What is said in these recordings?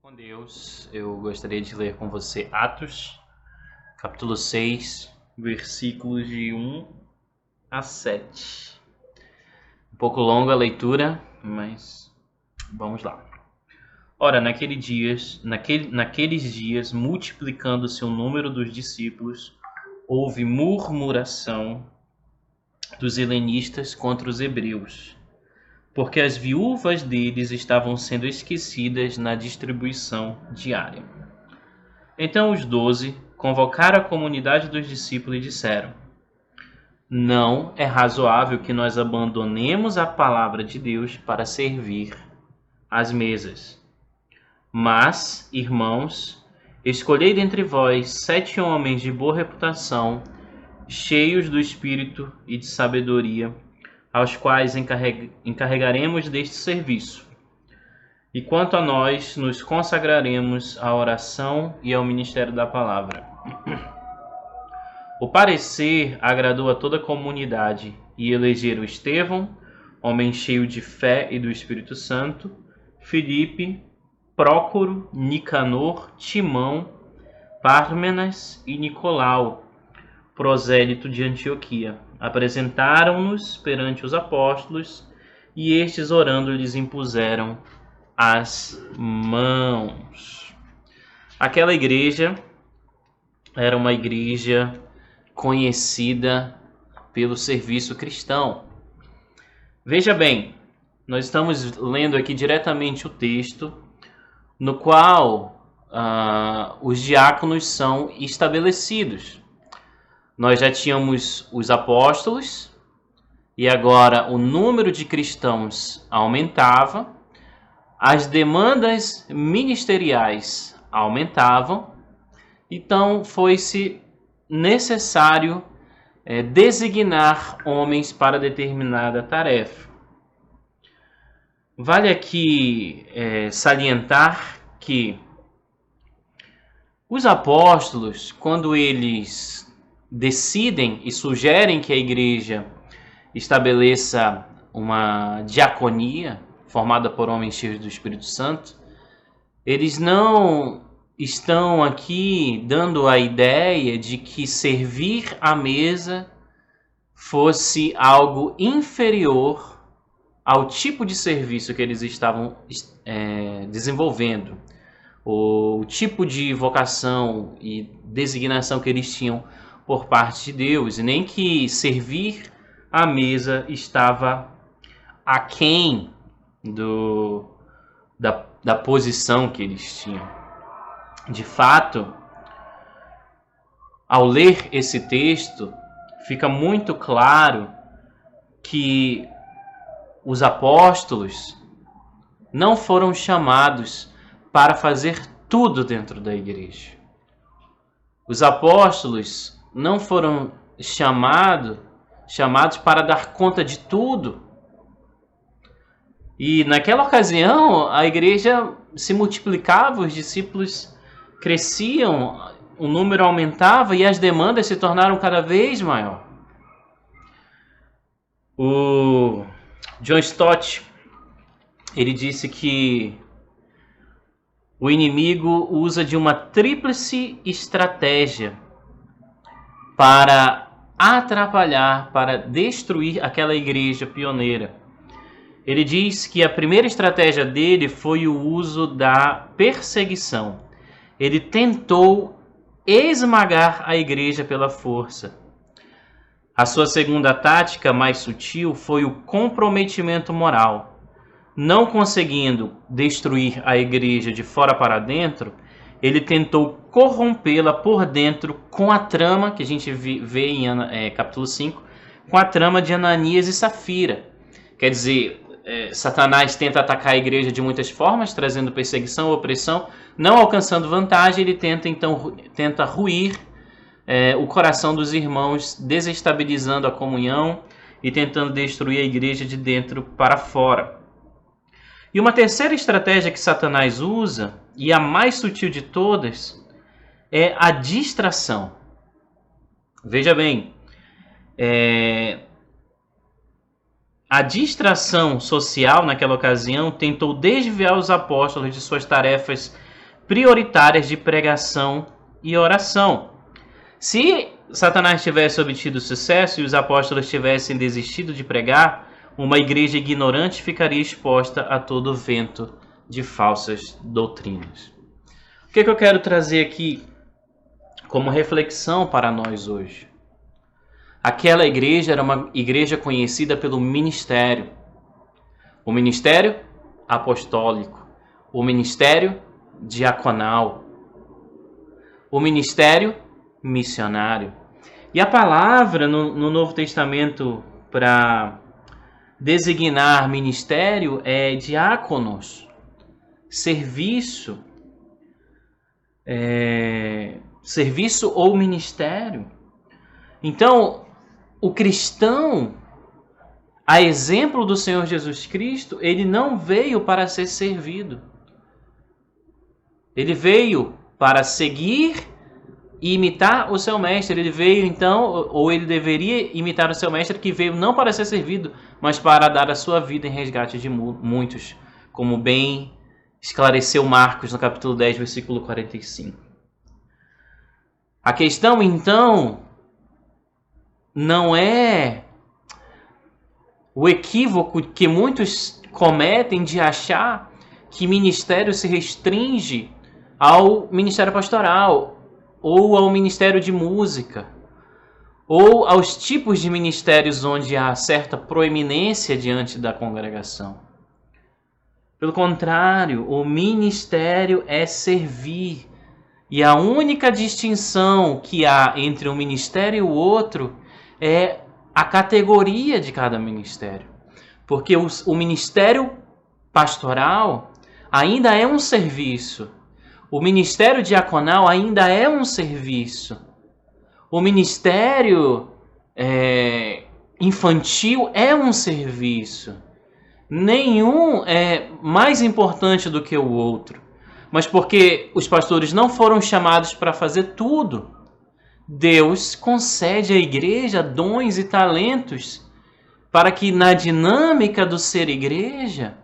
Com Deus, eu gostaria de ler com você Atos, capítulo 6, versículos de 1 a 7. Um pouco longa a leitura, mas vamos lá. Ora, naqueles dias, multiplicando-se o número dos discípulos, houve murmuração dos helenistas contra os hebreus, porque as viúvas deles estavam sendo esquecidas na distribuição diária. Então os 12 convocaram a comunidade dos discípulos e disseram: não é razoável que nós abandonemos a palavra de Deus para servir às mesas. Mas, irmãos, escolhei dentre vós 7 homens de boa reputação, cheios do Espírito e de sabedoria, aos quais encarregaremos deste serviço. E quanto a nós, nos consagraremos à oração e ao ministério da palavra. O parecer agradou a toda a comunidade, e elegeram Estevão, homem cheio de fé e do Espírito Santo, Filipe, Prócoro, Nicanor, Timão, Pármenas e Nicolau, prosélito de Antioquia. Apresentaram-nos perante os apóstolos, e estes, orando, lhes impuseram as mãos. Aquela igreja era uma igreja conhecida pelo serviço cristão. Veja bem, nós estamos lendo aqui diretamente o texto no qual os diáconos são estabelecidos. Nós já tínhamos os apóstolos e agora o número de cristãos aumentava, as demandas ministeriais aumentavam, então foi-se necessário designar homens para determinada tarefa. Vale aqui salientar que os apóstolos, quando eles decidem e sugerem que a igreja estabeleça uma diaconia formada por homens cheios do Espírito Santo, eles não estão aqui dando a ideia de que servir à mesa fosse algo inferior ao tipo de serviço que eles estavam desenvolvendo, o tipo de vocação e designação que eles tinham por parte de Deus, e nem que servir à mesa estava aquém da posição que eles tinham. De fato, ao ler esse texto, fica muito claro que os apóstolos não foram chamados para fazer tudo dentro da igreja. Os apóstolos não foram chamados para dar conta de tudo. E naquela ocasião, a igreja se multiplicava, os discípulos cresciam, o número aumentava e as demandas se tornaram cada vez maior. O John Stott, ele disse que o inimigo usa de uma tríplice estratégia para atrapalhar, para destruir aquela igreja pioneira. Ele diz que a primeira estratégia dele foi o uso da perseguição. Ele tentou esmagar a igreja pela força. A sua segunda tática, mais sutil, foi o comprometimento moral. Não conseguindo destruir a igreja de fora para dentro, ele tentou corrompê-la por dentro com a trama que a gente vê em capítulo 5, com a trama de Ananias e Safira. Quer dizer, Satanás tenta atacar a igreja de muitas formas, trazendo perseguição, opressão, não alcançando vantagem, ele tenta ruir o coração dos irmãos, desestabilizando a comunhão e tentando destruir a igreja de dentro para fora. E uma terceira estratégia que Satanás usa, e a mais sutil de todas, é a distração. Veja bem, a distração social naquela ocasião tentou desviar os apóstolos de suas tarefas prioritárias de pregação e oração. Se Satanás tivesse obtido sucesso e os apóstolos tivessem desistido de pregar, uma igreja ignorante ficaria exposta a todo vento de falsas doutrinas. O que eu quero trazer aqui como reflexão para nós hoje? Aquela igreja era uma igreja conhecida pelo ministério. O ministério apostólico, o ministério diaconal, o ministério missionário. E a palavra no Novo Testamento para designar ministério é diáconos, serviço, serviço ou ministério. Então, o cristão, a exemplo do Senhor Jesus Cristo, ele não veio para ser servido. Ele veio para seguir e imitar o seu mestre. Ele veio então, ou ele deveria imitar o seu mestre, que veio não para ser servido, mas para dar a sua vida em resgate de muitos, como bem esclareceu Marcos no capítulo 10, versículo 45. A questão então não é o equívoco que muitos cometem de achar que ministério se restringe ao ministério pastoral, ou ao ministério de música, ou aos tipos de ministérios onde há certa proeminência diante da congregação. Pelo contrário, o ministério é servir. E a única distinção que há entre um ministério e o outro é a categoria de cada ministério. Porque o ministério pastoral ainda é um serviço. O ministério diaconal ainda é um serviço. O ministério infantil é um serviço. Nenhum é mais importante do que o outro. Mas porque os pastores não foram chamados para fazer tudo, Deus concede à igreja dons e talentos para que na dinâmica do ser igreja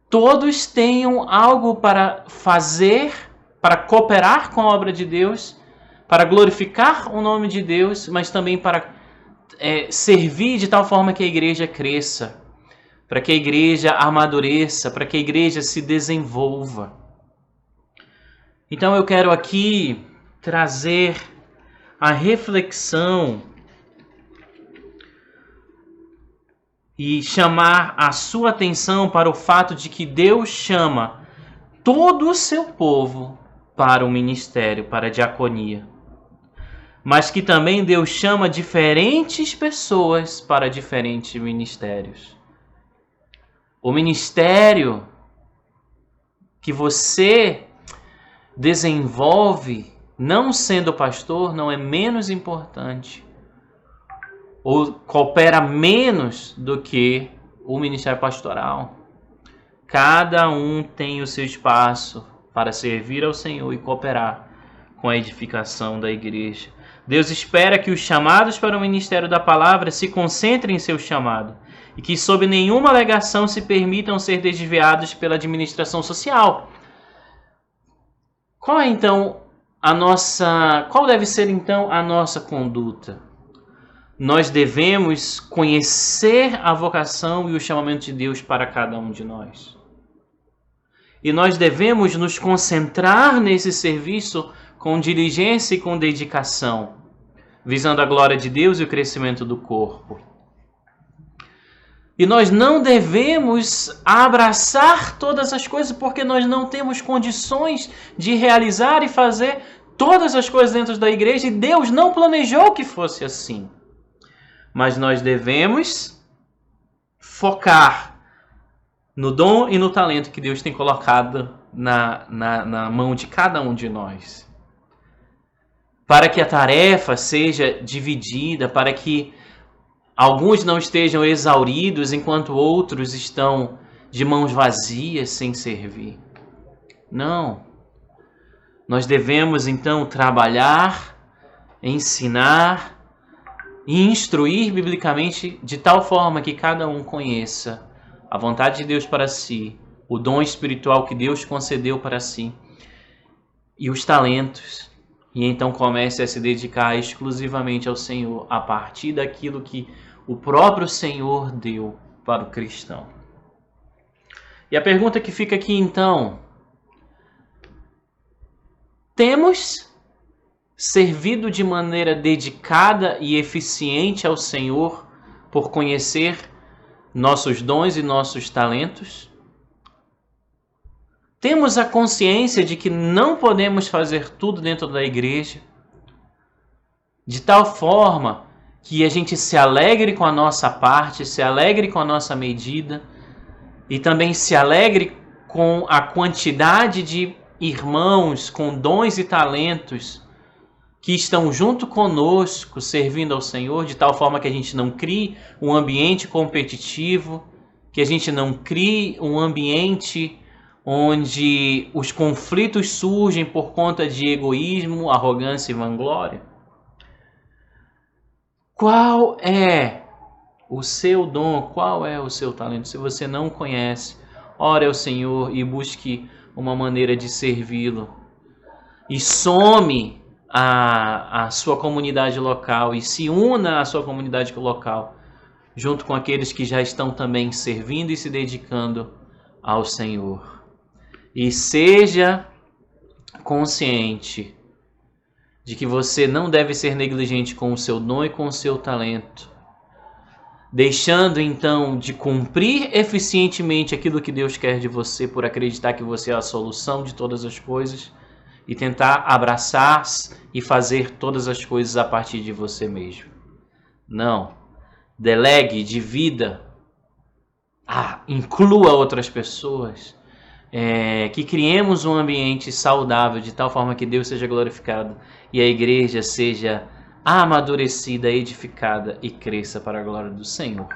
todos tenham algo para fazer, para cooperar com a obra de Deus, para glorificar o nome de Deus, mas também para servir de tal forma que a igreja cresça, para que a igreja amadureça, para que a igreja se desenvolva. Então eu quero aqui trazer a reflexão e chamar a sua atenção para o fato de que Deus chama todo o seu povo para o ministério, para a diaconia. Mas que também Deus chama diferentes pessoas para diferentes ministérios. O ministério que você desenvolve, não sendo pastor, não é menos importante ou coopera menos do que o ministério pastoral. Cada um tem o seu espaço para servir ao Senhor e cooperar com a edificação da igreja. Deus espera que os chamados para o ministério da palavra se concentrem em seu chamado e que sob nenhuma alegação se permitam ser desviados pela administração social. Qual deve ser então a nossa conduta? Nós devemos conhecer a vocação e o chamamento de Deus para cada um de nós. E nós devemos nos concentrar nesse serviço com diligência e com dedicação, visando a glória de Deus e o crescimento do corpo. E nós não devemos abraçar todas as coisas porque nós não temos condições de realizar e fazer todas as coisas dentro da igreja e Deus não planejou que fosse assim. Mas nós devemos focar no dom e no talento que Deus tem colocado na mão de cada um de nós. Para que a tarefa seja dividida, para que alguns não estejam exauridos enquanto outros estão de mãos vazias sem servir. Não. Nós devemos então trabalhar, ensinar e instruir biblicamente de tal forma que cada um conheça a vontade de Deus para si, o dom espiritual que Deus concedeu para si, e os talentos, e então comece a se dedicar exclusivamente ao Senhor, a partir daquilo que o próprio Senhor deu para o cristão. E a pergunta que fica aqui então: temos servido de maneira dedicada e eficiente ao Senhor por conhecer nossos dons e nossos talentos? Temos a consciência de que não podemos fazer tudo dentro da igreja, de tal forma que a gente se alegre com a nossa parte, se alegre com a nossa medida e também se alegre com a quantidade de irmãos com dons e talentos que estão junto conosco servindo ao Senhor, de tal forma que a gente não crie um ambiente competitivo, que a gente não crie um ambiente onde os conflitos surgem por conta de egoísmo, arrogância e vanglória? Qual é o seu dom? Qual é o seu talento? Se você não conhece, ore ao Senhor e busque uma maneira de servi-lo. E some a sua comunidade local e se una à sua comunidade local, junto com aqueles que já estão também servindo e se dedicando ao Senhor. E seja consciente de que você não deve ser negligente com o seu dom e com o seu talento, deixando então de cumprir eficientemente aquilo que Deus quer de você por acreditar que você é a solução de todas as coisas e tentar abraçar e fazer todas as coisas a partir de você mesmo. Não. Delegue, divida, inclua outras pessoas, que criemos um ambiente saudável de tal forma que Deus seja glorificado e a igreja seja amadurecida, edificada e cresça para a glória do Senhor.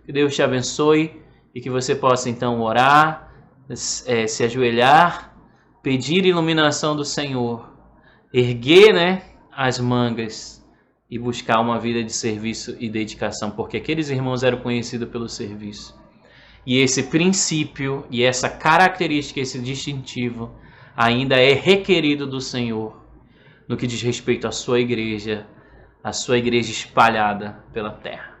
Que Deus te abençoe e que você possa então orar, se ajoelhar, pedir iluminação do Senhor, erguer as mangas e buscar uma vida de serviço e dedicação, porque aqueles irmãos eram conhecidos pelo serviço. E esse princípio e essa característica, esse distintivo, ainda é requerido do Senhor no que diz respeito à sua igreja espalhada pela terra.